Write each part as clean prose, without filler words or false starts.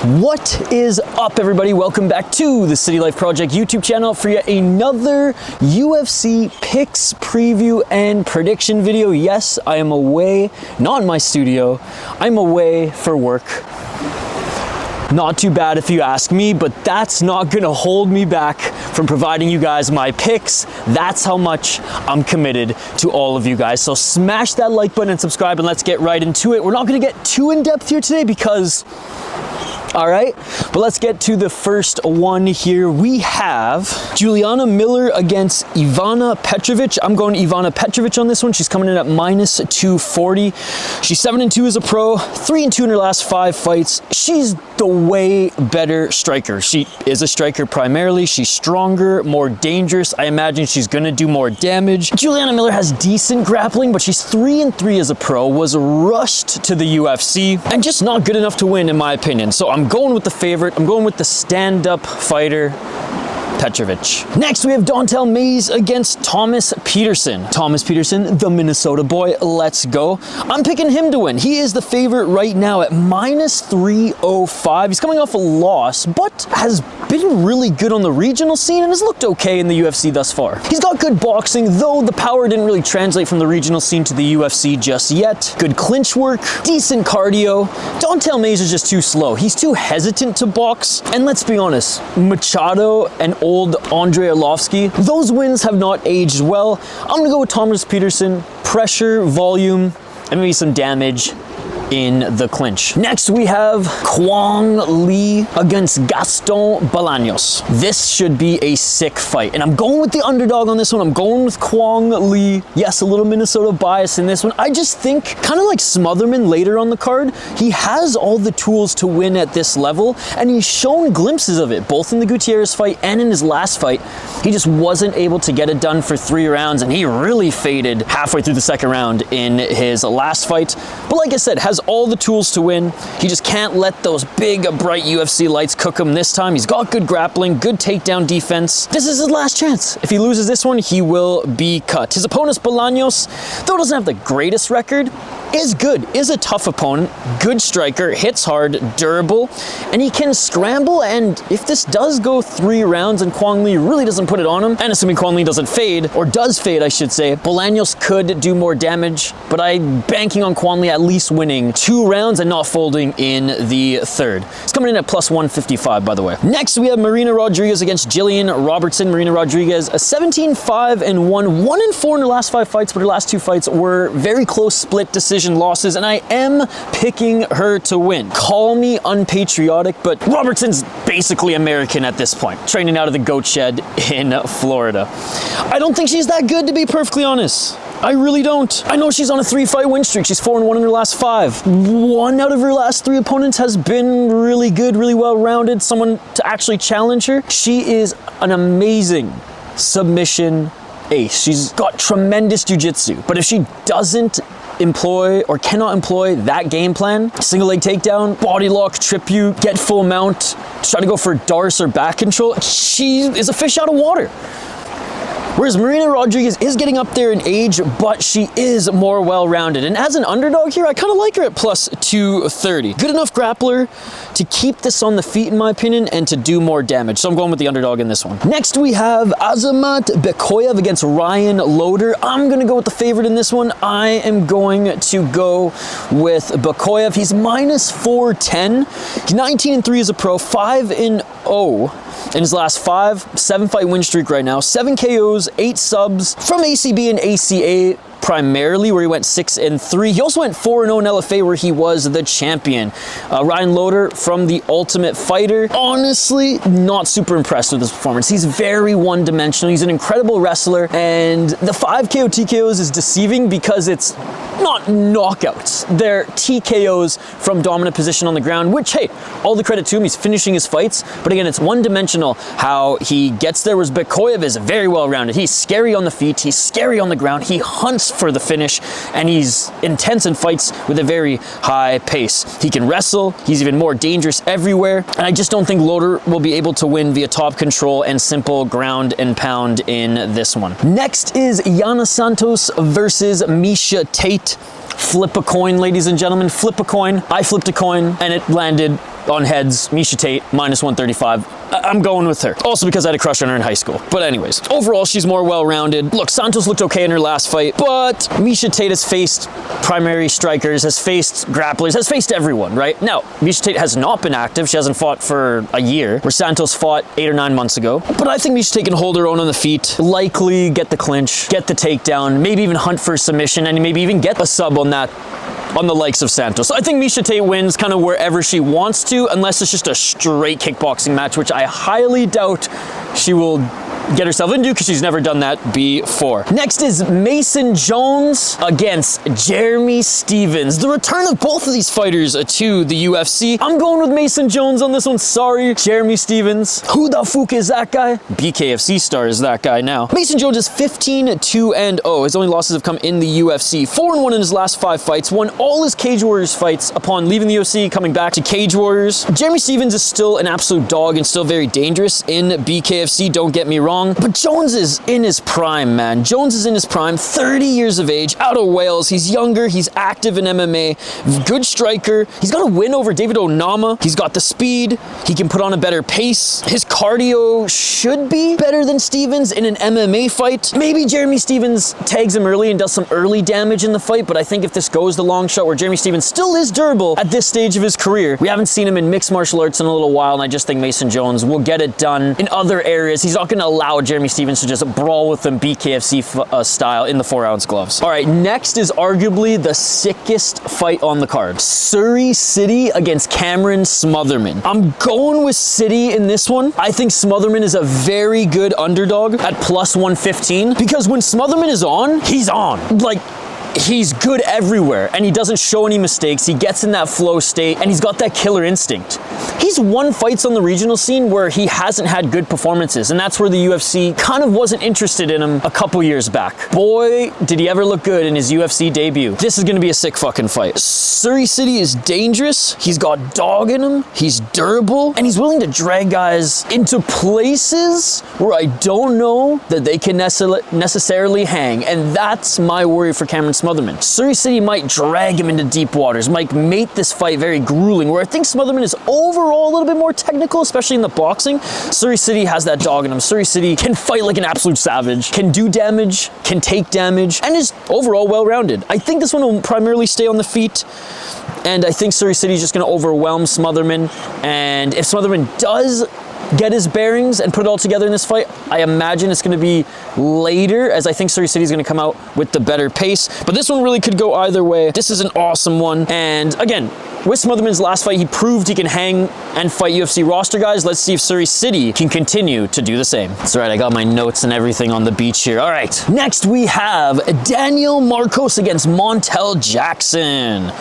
What is up, everybody? Welcome back to the City Life Project YouTube channel for yet another UFC picks, preview, and prediction video. Yes, I am away, not in my studio. I'm away for work. Not too bad if you ask me, but that's not gonna hold me back from providing you guys my picks. That's how much I'm committed to all of you guys. So smash that like button and subscribe, and let's get right into it. We're not gonna get too in depth here today because, all right, but let's get to the first one here. We have Juliana Miller against Ivana Petrović. I'm going Ivana Petrović on this one. She's coming in at -240. She's 7-2 as a pro, 3-2 in her last 5 fights. She's the way better striker. She is a striker primarily. She's stronger, more dangerous. I imagine she's gonna do more damage. Juliana Miller has decent grappling, but she's 3-3 as a pro, was rushed to the UFC, and just not good enough to win, in my opinion. So I'm going with the favorite. I'm going with the stand-up fighter, Petrović. Next, we have Dontel Mays against Thomas Petersen. Thomas Petersen, the Minnesota boy. Let's go. I'm picking him to win. He is the favorite right now at -305. He's coming off a loss, but has been really good on the regional scene and has looked okay in the UFC thus far. He's got good boxing, though the power didn't really translate from the regional scene to the UFC just yet. Good clinch work, decent cardio. Dontel Mays is just too slow. He's too hesitant to box. And let's be honest, Machado and old Andrei Arlovski, those wins have not aged well. I'm gonna go with Thomas Petersen. Pressure, volume, and maybe some damage in the clinch. Next, we have Quang against Gaston Bolaños. This should be a sick fight, and I'm going with the underdog on this one. I'm going with Quang. Yes, a little Minnesota bias in this one. I just think, kind of like Smotherman later on the card, he has all the tools to win at this level, and he's shown glimpses of it, both in the Gutierrez fight and in his last fight. He just wasn't able to get it done for 3 rounds, and he really faded halfway through the second round in his last fight. But like I said, has all the tools to win. He just can't let those big, bright UFC lights cook him this time. He's got good grappling, good takedown defense. This is his last chance. If he loses this one, he will be cut. His opponent's Bolaños, though doesn't have the greatest record, is good, is a tough opponent, good striker, hits hard, durable, and he can scramble. And if this does go 3 rounds and Quang really doesn't put it on him, and assuming Quang doesn't fade, or does fade, I should say, Bolaños could do more damage, but I'm banking on Quang at least winning 2 rounds and not folding in the 3rd. He's coming in at +155, by the way. Next, we have Marina Rodriguez against Gillian Robertson. Marina Rodriguez, a 17-5-1, 1-4 in her last 5 fights, but her last 2 fights were very close split decision losses, and I am picking her to win. Call me unpatriotic, but Robertson's basically American at this point, training out of the goat shed in Florida. I don't think she's that good, to be perfectly honest. I really don't. I know she's on a 3-fight win streak. She's 4-1 in her last 5. 1 out of her last 3 opponents has been really good, really well-rounded, someone to actually challenge her. She is an amazing submission ace. She's got tremendous jiu-jitsu, but if she doesn't employ or cannot employ that game plan, single leg takedown, body lock, trip you, get full mount, try to go for darce or back control, she is a fish out of water. Whereas Marina Rodriguez is getting up there in age, but she is more well-rounded. And as an underdog here, I kind of like her at +230. Good enough grappler to keep this on the feet, in my opinion, and to do more damage. So I'm going with the underdog in this one. Next, we have Azamat Bekoev against Ryan Loder. I'm going to go with the favorite in this one. I am going to go with Bekoev. He's -410. He's 19-3 as a pro, 5-0 in his last 5, 7-fight win streak right now, 7 KOs, 8 subs from ACB and ACA primarily, where he went 6-3. He also went 4-0 in LFA, where he was the champion. Ryan Loder from The Ultimate Fighter. Honestly, not super impressed with his performance. He's very one-dimensional. He's an incredible wrestler, and the 5 KO TKOs is deceiving because it's not knockouts. They're TKOs from dominant position on the ground, which, hey, all the credit to him. He's finishing his fights, but again, it's one-dimensional how he gets there, whereas Bekoev is very well-rounded. He's scary on the feet. He's scary on the ground. He hunts for the finish, and he's intense in fights with a very high pace. He can wrestle. He's even more dangerous everywhere, and I just don't think Loder will be able to win via top control and simple ground and pound in this one. Next is Yana Santos versus Miesha Tate. Flip a coin, ladies and gentlemen. Flip a coin. I flipped a coin, and it landed on heads, Miesha Tate, minus 135. I'm going with her. Also because I had a crush on her in high school. But anyways, overall, she's more well-rounded. Look, Santos looked okay in her last fight, but Miesha Tate has faced primary strikers, has faced grapplers, has faced everyone, right? Now, Miesha Tate has not been active. She hasn't fought for a year, where Santos fought 8 or 9 months ago. But I think Miesha Tate can hold her own on the feet, likely get the clinch, get the takedown, maybe even hunt for a submission, and maybe even get a sub on that, on the likes of Santos. So I think Miesha Tate wins kind of wherever she wants to, unless it's just a straight kickboxing match, which I highly doubt she will get herself into because she's never done that before. Next is Mason Jones against Jeremy Stephens. The return of both of these fighters to the UFC. I'm going with Mason Jones on this one. Sorry, Jeremy Stephens. Who the fuck is that guy? BKFC star is that guy now. Mason Jones is 15-2-0. His only losses have come in the UFC. 4-1 in his last 5 fights. Won all his Cage Warriors fights upon leaving the UFC, coming back to Cage Warriors. Jeremy Stephens is still an absolute dog and still very dangerous in BKFC, don't get me wrong. But Jones is in his prime, man. Jones is in his prime, 30 years of age, out of Wales. He's younger, he's active in MMA, good striker. He's got a win over David Onama. He's got the speed, he can put on a better pace. His cardio should be better than Stephens in an MMA fight. Maybe Jeremy Stephens tags him early and does some early damage in the fight, but I think if this goes the long shot where Jeremy Stephens still is durable at this stage of his career, we haven't seen him in mixed martial arts in a little while, and I just think Mason Jones will get it done in other areas. He's not going to allow Jeremy Stephens to just brawl with them BKFC style in the 4-ounce gloves. All right, next is arguably the sickest fight on the card. Serhiy Sidey against Cameron Smotherman. I'm going with Sidey in this one. I think Smotherman is a very good underdog at plus 115 because when Smotherman is on, he's on. Like, he's good everywhere and he doesn't show any mistakes. He gets in that flow state and he's got that killer instinct. He's won fights on the regional scene where he hasn't had good performances, and that's where the UFC kind of wasn't interested in him a couple years back. Boy, did he ever look good in his UFC debut. This is gonna be a sick fucking fight. Serhiy Sidey is dangerous. He's got dog in him. He's durable and he's willing to drag guys into places where I don't know that they can necessarily hang, and that's my worry for Cameron Smotherman. Serhiy Sidey might drag him into deep waters, might make this fight very grueling, where I think Smotherman is overall a little bit more technical, especially in the boxing. Serhiy Sidey has that dog in him. Serhiy Sidey can fight like an absolute savage, can do damage, can take damage, and is overall well-rounded. I think this one will primarily stay on the feet, and I think Serhiy Sidey is just going to overwhelm Smotherman, and if Smotherman does get his bearings and put it all together in this fight, I imagine it's going to be later, as I think Serhiy Sidey is going to come out with the better pace. But this one really could go either way. This is an awesome one. And again, with Smotherman's last fight, he proved he can hang and fight UFC roster guys. Let's see if Serhiy Sidey can continue to do the same. That's right, I got my notes and everything on the beach here. All right, next we have Daniel Marcos against Montel Jackson.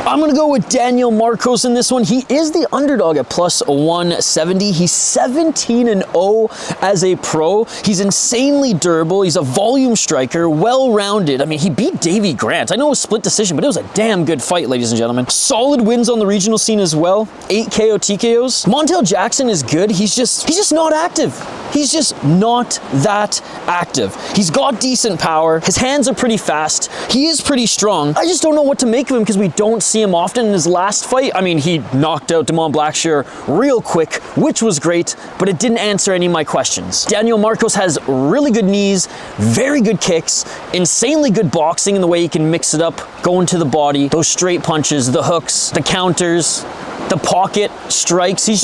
I'm gonna go with Daniel Marcos in this one. He is the underdog at plus 170. He's 17-0 as a pro. He's insanely durable. He's a volume striker, well-rounded. I mean, he beat Davey Grant. I know it was split decision, but it was a damn good fight, ladies and gentlemen. Solid wins on the regional scene as well. 8 KO TKOs. Montel Jackson is good. He's just not active. He's just not that active. He's got decent power. His hands are pretty fast. He is pretty strong. I just don't know what to make of him because we don't see him often. In his last fight, I mean, he knocked out Damon Blackshear real quick, which was great, but it didn't answer any of my questions. Daniel Marcos has really good knees, very good kicks, insanely good boxing in the way he can mix it up, going to the body, those straight punches, the hooks, the counters, the pocket strikes. He's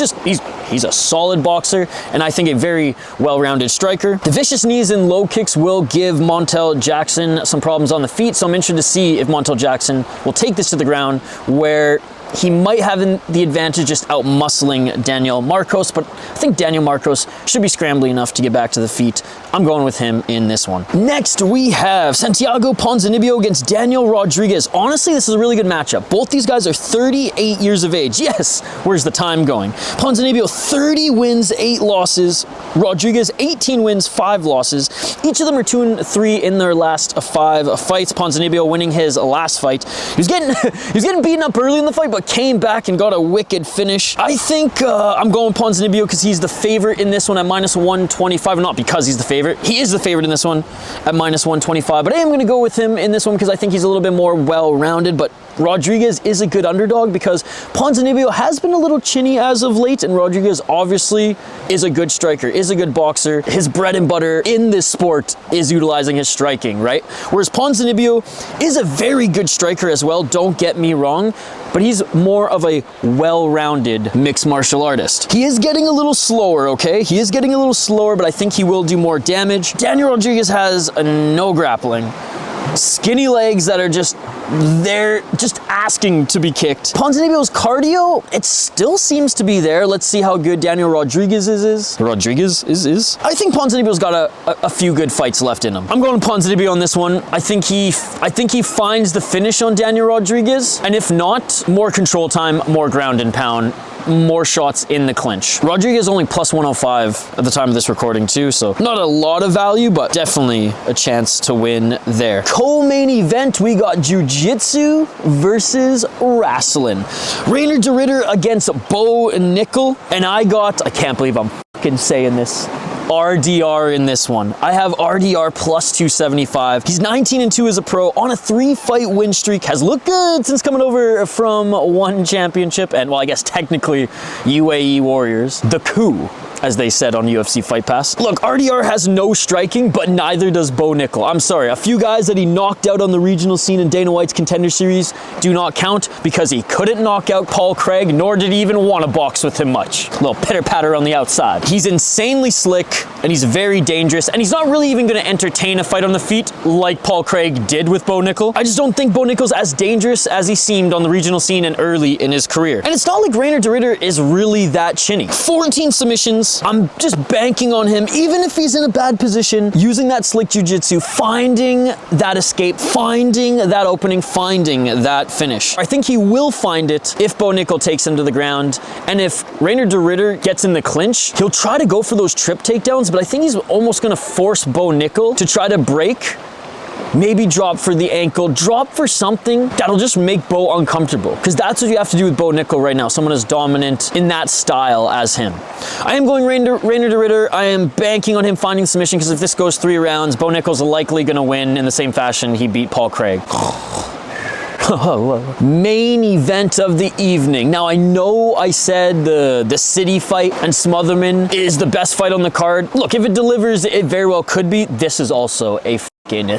a solid boxer, and I think a very well-rounded striker. The vicious knees and low kicks will give Montel Jackson some problems on the feet, so I'm interested to see if Montel Jackson will take this to the ground, where he might have the advantage just out-muscling Daniel Marcos, but I think Daniel Marcos should be scrambly enough to get back to the feet. I'm going with him in this one. Next, we have Santiago Ponzinibbio against Daniel Rodriguez. Honestly, this is a really good matchup. Both these guys are 38 years of age. Yes, where's the time going? Ponzinibbio, 30 wins, 8 losses. Rodriguez, 18 wins, 5 losses. Each of them are 2-3 in their last 5 fights. Ponzinibbio winning his last fight. He was getting beaten up early in the fight, but came back and got a wicked finish. I think I'm going Ponzinibbio because he's the favorite in this one at minus 125. Not because he's the favorite, favorite. He is the favorite in this one at -125, but I am going to go with him in this one because I think he's a little bit more well-rounded, but Rodriguez is a good underdog because Ponzinibbio has been a little chinny as of late, and Rodriguez obviously is a good striker, is a good boxer. His bread and butter in this sport is utilizing his striking, right? Whereas Ponzinibbio is a very good striker as well, don't get me wrong, but he's more of a well-rounded mixed martial artist. He is getting a little slower, okay? He is getting a little slower, but I think he will do more damage. Daniel Rodriguez has no grappling. Skinny legs that are just there, just asking to be kicked. Ponzinibbio's cardio, it still seems to be there. Let's see how good Daniel Rodriguez is. I think Ponzinibbio's got a few good fights left in him. I'm going Ponzinibbio on this one. I think he finds the finish on Daniel Rodriguez, and if not, more control time, more ground and pound, more shots in the clinch. Rodriguez only +105 at the time of this recording too, so not a lot of value, but definitely a chance to win there. Co-main event, we got Jiu-Jitsu versus wrestling. Reinier de Ridder against Bo Nickal, and I can't believe I'm fucking saying this, RDR in this one. I have RDR +275. He's 19-2 as a pro on a 3-fight win streak. Has looked good since coming over from one championship and, well, I guess technically UAE Warriors. The coup, as they said on UFC Fight Pass. Look, RDR has no striking, but neither does Bo Nickal. I'm sorry, a few guys that he knocked out on the regional scene in Dana White's Contender Series do not count because he couldn't knock out Paul Craig, nor did he even want to box with him much. A little pitter-patter on the outside. He's insanely slick, and he's very dangerous, and he's not really even going to entertain a fight on the feet like Paul Craig did with Bo Nickal. I just don't think Bo Nickal's as dangerous as he seemed on the regional scene and early in his career. And it's not like Reinier de Ridder is really that chinny. 14 submissions. I'm just banking on him, even if he's in a bad position, using that slick jiu-jitsu, finding that escape, finding that opening, finding that finish. I think he will find it if Bo Nickal takes him to the ground, and if Reinier de Ridder gets in the clinch, he'll try to go for those trip takedowns, but I think he's almost going to force Bo Nickal to try to break. Maybe drop for the ankle, drop for something that'll just make Bo uncomfortable. Because that's what you have to do with Bo Nickal right now. Someone as dominant in that style as him. I am going Reinier de Ridder. I am banking on him finding submission because if this goes 3 rounds, Bo Nickal's likely going to win in the same fashion he beat Paul Craig. Main event of the evening. Now I know I said the city fight and Smotherman is the best fight on the card. Look, if it delivers, it very well could be. This is also a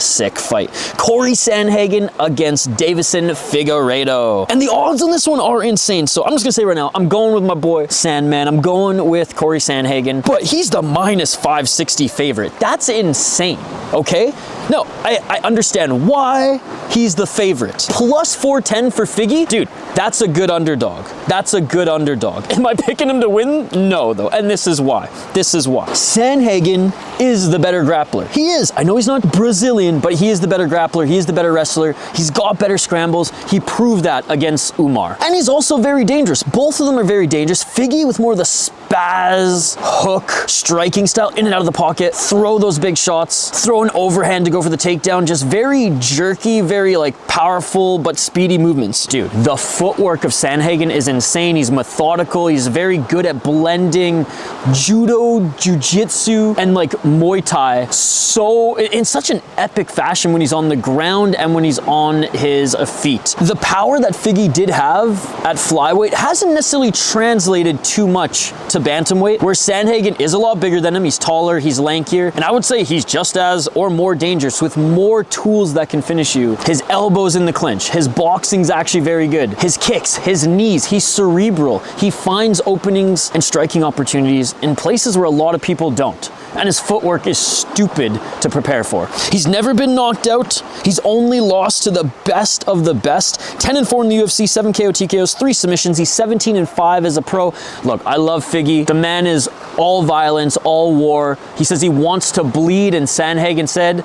sick fight. Cory Sandhagen against Deiveson Figueiredo. And the odds on this one are insane. So I'm just gonna say right now, I'm going with my boy Sandman. I'm going with Cory Sandhagen, but he's the -560 favorite. That's insane, okay? No, I understand why he's the favorite. +410 for Figgy? Dude, that's a good underdog. That's a good underdog. Am I picking him to win? No, though. And this is why. This is why. Sandhagen is the better grappler. He is. I know he's not Brazilian, but he is the better grappler. He is the better wrestler. He's got better scrambles. He proved that against Umar. And he's also very dangerous. Both of them are very dangerous. Figgy with more of the spaz, hook, striking style, in and out of the pocket, throw those big shots, throw an overhand to go for the takedown, just very jerky, very like powerful but speedy movements. Dude, the footwork of Sandhagen is insane. He's methodical. He's very good at blending judo, jiu-jitsu, and like Muay Thai so in such an epic fashion when he's on the ground and when he's on his feet. The power that Figgy did have at flyweight hasn't necessarily translated too much to bantamweight, where Sandhagen is a lot bigger than him. He's taller, he's lankier, and I would say he's just as or more dangerous with more tools that can finish you. His elbows in the clinch, his boxing's actually very good. His kicks, his knees, he's cerebral. He finds openings and striking opportunities in places where a lot of people don't. And his footwork is stupid to prepare for. He's never been knocked out. He's only lost to the best of the best. 10-4 in the UFC, 7 KO TKOs, 3 submissions. He's 17-5 as a pro. Look, I love Figgy. The man is all violence, all war. He says he wants to bleed, and Sandhagen said,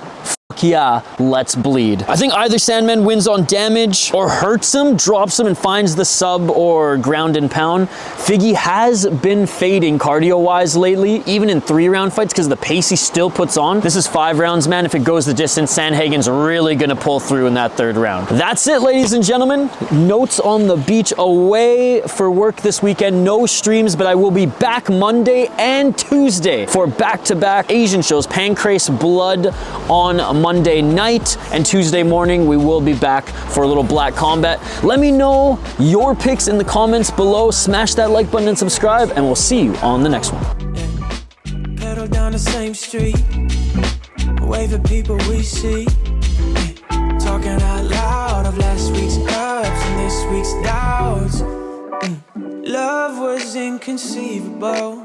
Yeah, let's bleed. I think either Sandman wins on damage or hurts him, drops him, and finds the sub or ground and pound. Figgy has been fading cardio-wise lately, even in 3-round fights, because the pace he still puts on. This is 5 rounds, man. If it goes the distance, Sandhagen's really gonna pull through in that 3rd round. That's it, ladies and gentlemen. Notes on the beach, away for work this weekend. No streams, but I will be back Monday and Tuesday for back-to-back Asian shows. Pancrase Blood on Monday night, and Tuesday morning we will be back for a little Black Combat. Let me know your picks in the comments below. Smash that like button and subscribe, and we'll see you on the next one. Pedal down the same street, wave at people we see, talking out loud of last week's ups and this week's downs. Love was inconceivable.